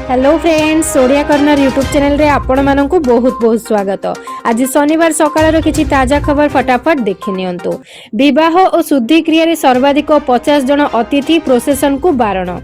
Hello friends, Odia corner YouTube channel रे आपण माननकु बहुत बहुत स्वागत। आज शनिवार सकाळर किछि ताजा खबर फटाफट देखि नियंतु। विवाह और शुद्धि क्रिया रे सर्वाधिक 50 जन अतिथि प्रोसेसन को बारण।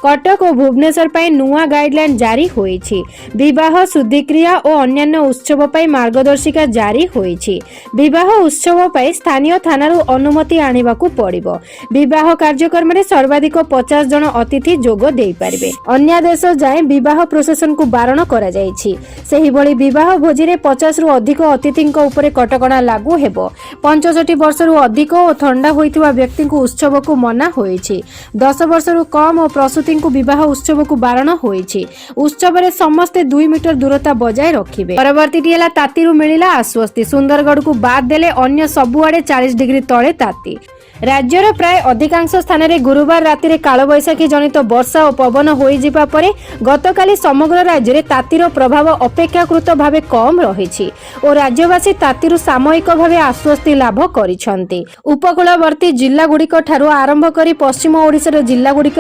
कटक और भुवनेश्वर पर नुआ गाइडलाइन जारी होईछि। विवाह शुद्धिक्रिया और अन्यान्य उत्सव पर मार्गदर्शिका जारी होईछि। विवाह उत्सव पर स्थानीय थानारू अनुमति आनिबाकू पड़िबो। विवाह कार्यक्रम रे सर्वाधिक 50 जन अतिथि जोग देई पारिबे। अन्य देश जाए विवाह प्रोसेसन को बारण करा जाईछि। सेही भली विवाह भोजी रे 50 रु अधिक अतिथिंक उपरे कटकणा लागू हेबो। 65 वर्ष रु अधिक और ठंडा होइथिबा व्यक्ति को उत्सव को मना होईछि। 10 वर्ष रु कम और प्रसूति को विवाह उत्सव को बारण होईछि। उत्सव रे समस्ते 2 मीटर दूरता बजाय रखिबे। परवर्ती टिला तातीरु मिलिला आश्वस्ति। सुंदरगढ़ को बाद देले अन्य सबुआडे 40 डिग्री तळे ताती। राज्यर प्राय अधिकांश स्थान में गुरुवार राति कालबैशाखी जनित वर्षा और पवन हो जिबा परे गतकाली समग्र राज्य में तातीर प्रभाव अपेक्षाकृत भावे कम रही और राज्यवासी तातीरु सामयिक भावे आश्वस्ति लाभ करिसंती। उपकूलवर्ती जिला गुड़िक ठारू आरंभ करी पश्चिम ओडिशार जिला गुड़िक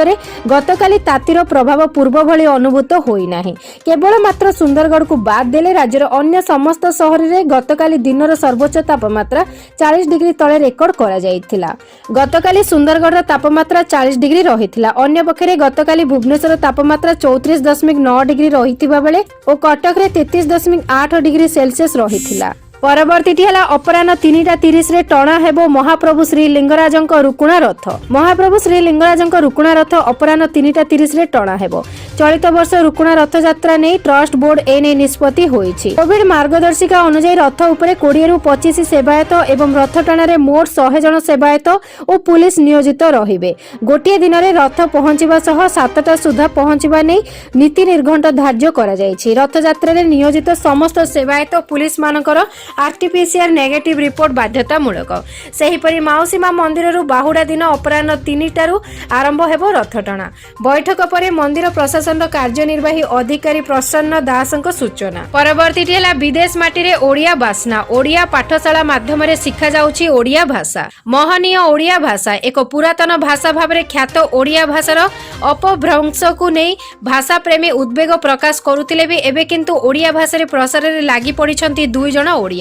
गतकाली तातीर प्रभाव पूर्व भली अनुभूत होई नाही। केवल मात्र सुंदरगढ़ को बाद देले राज्यर अन्य समस्त शहर में गतकाली दिनर सर्वोच्च तापमात्रा 40 डिग्री तले रेकर्ड करा जायतिला। गतकाली सुंदरगढ़ तापमात्रा 40 डिग्री रहिथिला। अन्य पक्षरे गतकाली भुवनेश्वर तापमात्रा 34.9 डिग्री रहिथिबा बेले और कटक रे 33.8 डिग्री सेल्सियस रहिथिला। परवर्ती अपराह 3:30 रे टणा हेबो महाप्रभु श्री लिंगराजंक रुकुणा रथ। महाप्रभु श्री लिंगराजंक रुकुणा रथ अपराह 3:30 रे टणा हेबो। चलित वर्ष रुकुणा रथ यात्रा नै ट्रस्ट बोर्ड एने निष्पत्ति होईछि। कोविड मार्गदर्शिका अनुसार रथ उपरे 20 रु 25 सेवायत एवं रथ टणारे मोट 100 जन सेवायत और पुलिस नियोजित रहिबे। गोटिए दिन रे रथ पहुंचिबा सह 7टा सुधा पहुंचिबा नै नीति निर्घंट धार्य करा जायछि। रथ यात्रा रे नियोजित समस्त सेवायत पुलिस मानकर आरटीपीसीआर नेगेटिव रिपोर्ट बाध्यतामूलक। सेहीपरि माउसीमा मंदिर रु बाहुडा दिन अपराह 3टारू आरंभ हेबो रथ टणा। बैठक परे मंदिर प्रशासन कार्यनिर्वाही अधिकारी प्रसन्न दासଙ୍କ सूचना। परवर्ती विदेश माटी रे ओडिया बासना। ओडिया पाठशाला माध्यम रे शिखा जाउछि ओडिया भाषा। महनीय ओडिया भाषा एक पुरातन भाषा भाबरे ख्यात ओडिया भाषार अपभ्रंश को नै भाषा प्रेमी उद्वेग प्रकाश करुतिले भी एबे किंतु ओडिया भाषा रे प्रसार रे लागि पडिछंती 2 जण ओडिया।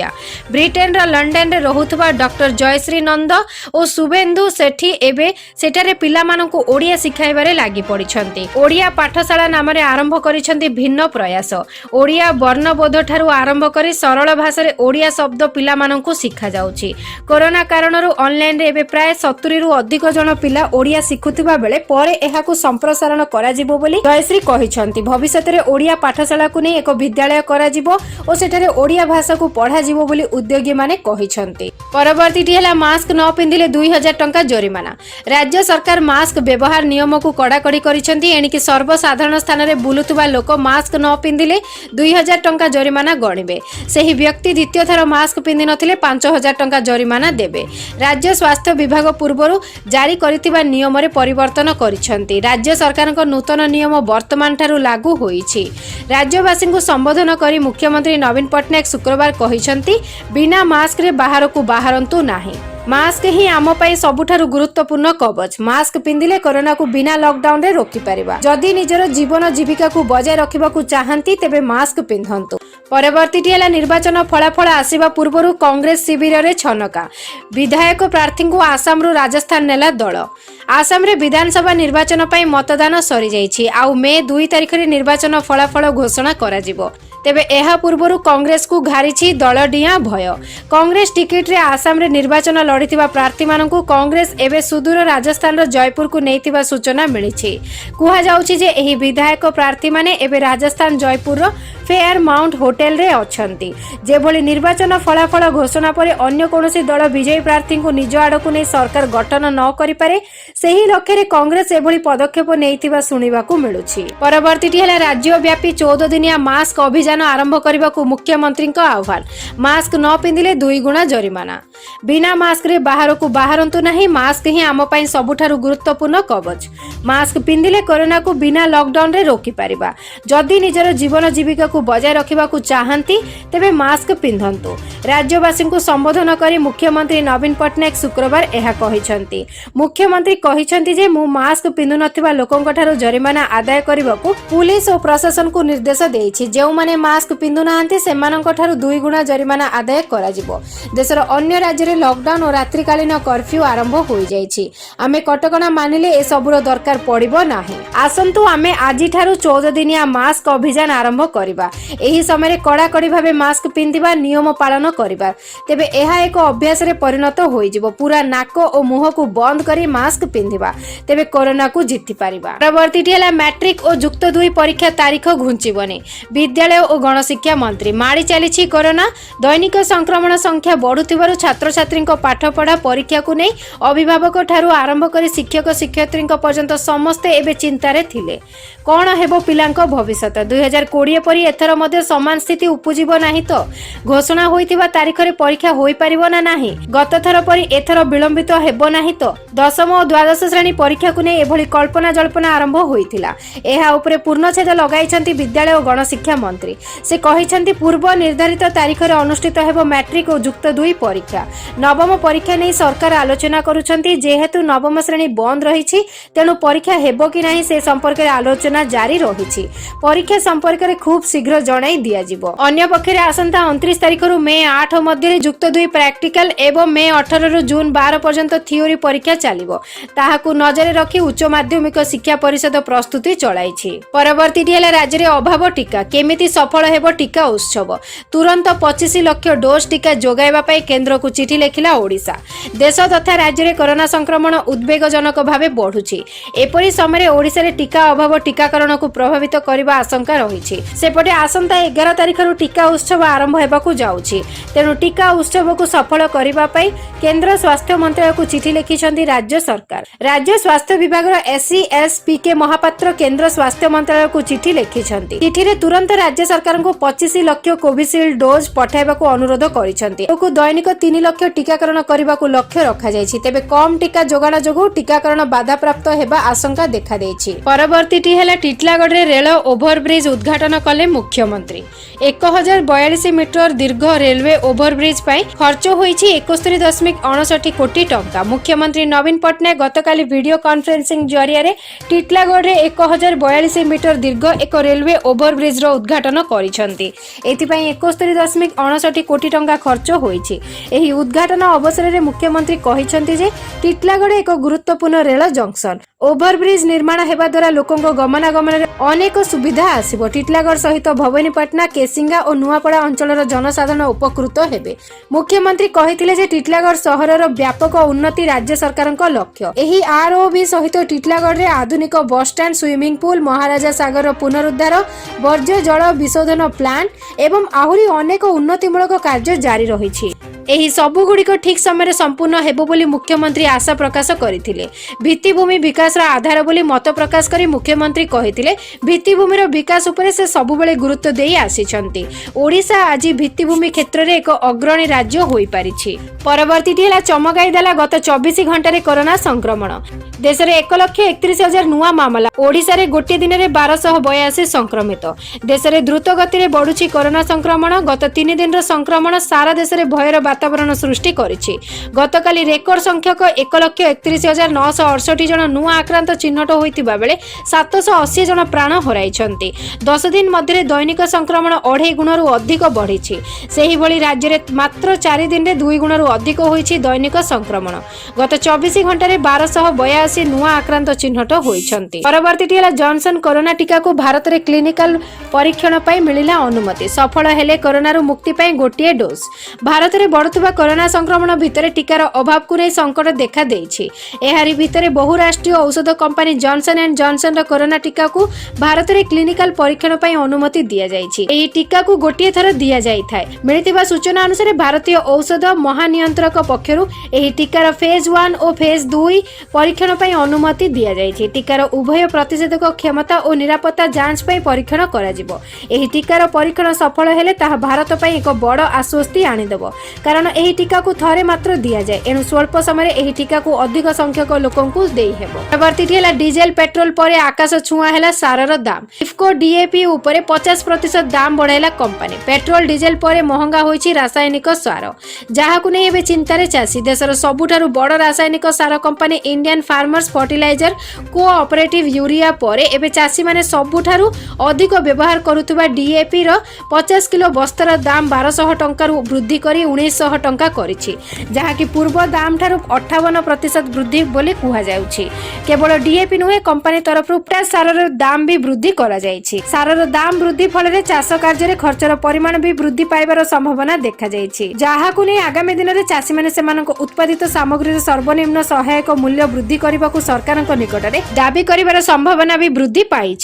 ब्रिटेन रा लंडन रे रहुथबा डॉक्टर जयश्री नंद और शुभेन्दु सेठी एबे सेठारे पिला मानकु ओडिया सिखाइबारे लागि पडिछंती। ओडिया पाठशाला नाम रे आरंभ करिछंती भिन्न प्रयास। ओडिया वर्णबोध ठारू आरंभ करी सरल भाषा रे ओडिया शब्द पिला मानकु सिखा जाउछि। कोरोना कारणरू ऑनलाइन रे एबे प्राय 70 रु अधिक जन पिला ओडिया सिखुथिबा बेले परे एहाकु संप्रसारण करा जिवो बोली जयश्री कहिछंती। भविष्यत रे ओडिया पाठशाला को नै एक विद्यालय करा जिवो और सेठारे ओडिया भाषा को पढ़ा जिवो बोली उद्योगी माने कहिछंती। परवर्ती मास्क न पिंधिले 2000 टंका जरिमाना। राज्य सरकार मास्क व्यवहार नियम को कड़ाकड़ी करिसेंती। एणिकी सर्वसाधारण स्थान रे बुलुतुबा लोक मास्क न पिंधिले 2000 टंका जरिमाना गणिबे। सेही व्यक्ति द्वितीय थर मास्क पिंधि नथिले 5000 टंका जरिमाना देबे। राज्य स्वास्थ्य विभाग पूर्वरु जारी करितिबा नियम रे परिवर्तन करिसेंती। राज्य सरकारक नूतन नियम वर्तमान ठारू लागू होईछि। राज्यवासी को संबोधन करी मुख्यमंत्री नवीन पटनायक शुक्रवार कहिसेंती बिना मास्क रे बाहर को बाहरंतु नाही। मास्क ही आम पाई सबुठारु गुरुत्वपूर्ण कवच। मास्क पिंधिले कोरोना को बिना लॉकडाउन रे रोकी परिबा। जदि निजर जीवन जीविका को बजाय रखिबा को चाहंती तेबे मास्क पिंधंतु। परवर्ती निर्वाचन फलाफल आसिबा पूर्वरु कांग्रेस शिविर रे छनका। विधायक प्रार्थी को आसाम रु राजस्थान नेला दल। आसाम रे विधानसभा निर्वाचन पई मतदान सरी जाइछि। आउ मे 2 तारिख रे निर्वाचन फलाफल घोषणा करा जिवो। तेबे एहा पूर्वरु कांग्रेस को घारिछि दलडिया भय। कांग्रेस टिकेट रे आसाम रे निर्वाचन लड़िथिबा प्रार्थी मानकु कांग्रेस एबे सुदूर राजस्थान रो जयपुर को नेइथिबा सूचना मिलिछि। कुहा जाउछि जे एही विधायक प्रार्थी माने एबे राजस्थान जयपुर रो फेयर माउंट होटेल रे अछंती। जेभली निर्वाचन फलाफल घोषणा परे अन्य कोनोसी दल विजयी प्रार्थी को निज आडकु नै सरकार गठन न करि पारे सेही लक्ष्य रे कांग्रेस एभली पदक्षेप नेइथिबा सुनिबाकू मिलुछि। परवर्ती राज्यव्यापी 14 दिनिया मास्क अभियान आरंभ करने को मुख्यमंत्री आह्वान। मास्क न पिंधिले 2 गुणा जरिमाना। बिना मास्क रे बाहर को बाहरंतु नहीं। मास्क ही आम पाई सबुठारु गुरुत्वपूर्ण कवच। मास्क पिंधिले कोरोना को बिना लॉकडाउन रे रोकी पारिबा। जदि निजर जीवन जीविका को बजाय रखिबा को चाहती तेबे मास्क पिंधंतु। राज्यवासी को संबोधन करी मुख्यमंत्री नवीन पट्टनायक शुक्रवार यह कहिसंती। मुख्यमंत्री कहिसंती जे मु मास्क पिंधु नथिबा लोकंक ठारू जरिमाना आदाय करबाकू पुलिस और प्रशासन को निर्देश देइछि। जेउ माने मास्क पिंधु नाहंती सेमानंक ठारू 2 गुणा जरिमाना आदाय कराजिबो। देशर अन्य राज्य रे लॉकडाउन और रात्रिकालीन कर्फ्यू आरंभ होई जाइछि। आमे कटकणा मानिले ए सबुर दरकार पड़िबो नाही। आसंतु आमे आजि ठारू 14 दिनिया मास्क अभियान आरंभ करिबा। एही समय रे कड़ाकड़ी भाबे मास्क पिंधिबा नियम पालन करिबा। तेबे एहा एक अभ्यास रे परिणत होई जिवो। पूरा नाक और मुह को बंद करी मास्क पिंधिबा तेबे कोरोना को जीति पारिबा। परवर्तीटी हला मैट्रिक और युक्त 2 परीक्षा तारीख घुंचिबनी। विद्यालय और गणशिक्षा मंत्री माड़ी चलीछि कोरोना। दैनिक संक्रमण संख्या बढ़ुथिबारु छात्र छात्री पाठपढ़ा परीक्षा को नहीं अभिभावक ठारू आरंभ करी शिक्षक शिक्षयित्री पर्यंत समस्ते एबे चिंतारे थिले। कौन हेबो पिलांक भविष्यत 2020 परी एथर मध्य समान स्थिति उपजिबो नाही तो घोषणा होइतिबा तारीख रे परीक्षा होई परिबो ना नाही। गत थर परी एथर विलंबित हेबो नाही तो दशम और द्वादश श्रेणी परीक्षा को नहीं एभली कल्पना जल्पना आरंभ होइतिला। एहा उपरे पूर्णछेद लगाइछंती विद्यालय और गणशिक्षा मंत्री। से कहिछंती पूर्व निर्धारित तारीख रे अनुष्ठित हेबो मैट्रिक और युक्त 2 परीक्षा। नवम परीक्षा नहीं सरकार आलोचना करुछंती। जेहेतु नवम श्रेणी बंद रहिछि तेणु परीक्षा हेबो कि नाही से संपर्क रे आलोचना जारी रहिछि। परीक्षा संपर्क रे खूब शीघ्र जणाई दिया जिवो। अन्य पक्षरे आसंता 29 तारीख रु मे 8 मध्य युक्त 2 प्रैक्टिकल एवं मे 18 रु जून 12 पर्यंत थियोरी परीक्षा चलिबो। ताहाकू नजरे रखी उच्च माध्यमिक शिक्षा परिषद प्रस्तुति चलाइछि। परवर्ती हेला राज्य रे अभाव टीका केमिति सफल हेबो टीका उत्सव। तुरंत 25 लाख डोज टीका जोगाइबा पई केंद्र को चिठी लेखिला ओडिशा। देश तथा राज्य रे कोरोना संक्रमण उद्वेगजनक भावे बढ़ुछि। एपरि समय ओडिशा रे टीका अभाव टीकाकरण को प्रभावित करबा आशंका रहिछि। सेपटे आसंता 11 तारिख रु टीका उत्सव आरंभ हेबाकू जाउछि। तेणु टीका उत्सव को सफल करबा पई केंद्र स्वास्थ्य मंत्रालय को चिठी लिखिछंती राज्य सरकार। राज्य स्वास्थ्य विभाग रो SCS PK महापात्र केंद्र स्वास्थ्य मंत्रालय को चिठी लिखिछंती। चिठी रे तुरंत राज्य सरकार को 25 लाख कोविशील्ड डोज पठाइबाकू अनुरोध करिछंती। को दैनिक 3 लाख टीकाकरण करबाकू लक्ष्य रखा जायछि। तेबे कम टीका जोगाण जोगु टीकाकरण बाधा प्राप्त हेबा आशंका देखा देछि। परवर्तीटी हेला टिटलागढ़ रे रेल ओभरब्रिज उद्घाटन कले मुख्यमंत्री। 1042 मीटर दीर्घ रेलवे ओभरब्रिज पाई खर्च होईछि 71.59 कोटी टंका। मुख्यमंत्री नवीन पट्टनायक गतकाली वीडियो कॉन्फ्रेंसिंग जरिया रे टिटलागढ़ रे 1042 मीटर दीर्घ एक रेलवे ओभरब्रिज रो उद्घाटन करिसंती। एथिपाई 71.59 कोटी टंका खर्च होईछि। एही उद्घाटन अवसर रे मुख्यमंत्री कहिसंती जे टिटलागढ़ एक गुरुत्वपूर्ण रेल जंक्शन। ओभरब्रिज निर्माण हेबा द्वारा लोकंक गमनागमन रे अनेक सुविधा आसिबो। टिटलागढ़ सहित भवानीपाटना केसिंगा और नुआपड़ा अंचलर जनसाधारण उपकृत हेबे। मुख्यमंत्री कहिथिले जे टिटलागढ़ सहरर व्यापक उन्नति राज्य सरकारक लक्ष्य। एही ROB सहित टिटलागढ़ रे आधुनिक बस स्टैंड स्विमिंग पूल महाराजा सागर पुनरुद्धार वर्ज्य जल विशोधन प्लांट एवं आहुरी अनेक उन्नतिमूलक कार्य जारी रहिछि। एही सबु गुड़िक ठीक समय संपूर्ण हेबो बोली मुख्यमंत्री आशा प्रकाश करथिले। भित्तिभूमि विकास आधार बोली मत प्रकाश करी मुख्यमंत्री कहिथिले भित्तिभूमिर विकास उपरे से सबुबेले गुरुत्व देई आसिछंती। ओडिशा आज भित्तिभूमि क्षेत्र रे एक अग्रणी राज्य होई पारिछि। परवर्तीटी हेला चमकाई देला गत 24 घंटा रे कोरोना संक्रमण। देश रे 1,31,000 नुआ मामला। ओडिशा रे गोटे दिन रे 1282 संक्रमित। देश रे द्रुत गति रे बढ़ुछि कोरोना संक्रमण। गत 3 दिन रो संक्रमण सारा देश रे भयर वातावरण सृष्टि करिछि। गतकाली रेकर्ड संख्यक 1,31,968 जन नुआ आक्रांत चिन्हट होइतिबा बेले 780 जन प्राण हराइछंती। 10 दिन मध्य दैनिक संक्रमण 2.5 गुणरू अधिक बढ़िछि। सेही भली राज्य रे मात्र 4 दिन रे 2 गुणरू अधिक होइछि दैनिक संक्रमण। गत 24 घंटा रे 1282 नुआ आक्रांत चिन्हट होइछंती। परवर्तीटी हेला जॉनसन कोरोना टीका को भारत रे क्लिनिकल परीक्षण पई मिलिला अनुमति। सफल हेले कोरोना रु मुक्ति पई गोटिए डोज। भारत रे बढ़ुतबा कोरोना संक्रमण भितरे टीकार अभाव को नै संकट देखा देइछि। एहारी भितरे बहुराष्ट्रीय औषध कंपनी जॉनसन एंड जॉनसन रो कोरोना टीका को भारत रे क्लिनिकल परीक्षण पई अनुमति दिया जाइछि। एही टीका को गोटिए थर दिया जाई थाए। मिलितिबा सूचना अनुसार भारतीय औषध महानियंत्रक पक्षरु एही टीकार फेज 1 और फेज 2 परीक्षण पई अनुमति दिया जाइछि। टीकार उभय प्रतिषेधक क्षमता और निरापत्ता जांच पई परीक्षण करा जिवो। एही टीकार परीक्षण सफल हेले ताहा भारत पई एक बड़ आश्वस्ति आनी देबो। कारण कारण एही टीका को थरे मात्र दिया जाए एणु स्वल्प समय एही टीका को अधिक संख्यक लोकन को देई हेबो। परवर्ती हेला डीजेल पेट्रोल परे आकाश छुआ हेला सारर दाम। इफको डीएपी ऊपर 50% दाम बढ़ाइला कंपनी। पेट्रोल डीजेल परे महंगा होईछि रासायनिक सार, जहाकु नै एबे चिंतार चाषी। देशर सबुठारु बड़ रासायनिक सार company Indian farmers fertilizer cooperative urea परे एबे चाषी माने सबुठारु अधिक व्यवहार करुथुबा डीएपी रो 50 किलो बस्तर दाम 1200 टंका रु वृद्धि करी 1900 टंका करिछि, जहाकि पूर्व दाम ठारु 58% वृद्धि बोली कुहा जाउछि। केवल डीएपी नुहे कंपनी तरफ पोटास सारर दाम भी वृद्धि करा जाइछि। सारर दाम वृद्धि फल चाष कार्य खर्चर परिमाण भी वृद्धि पाइबार संभावना देखा जाइछि, जहाकु नै आगामी दिन में चाषी माने सेमानक उत्पादित सामग्री सर्वनिम्न सहायक मूल्य वृद्धि करने सरकार निकट में दाबी कर संभावना भी वृद्धि पाई।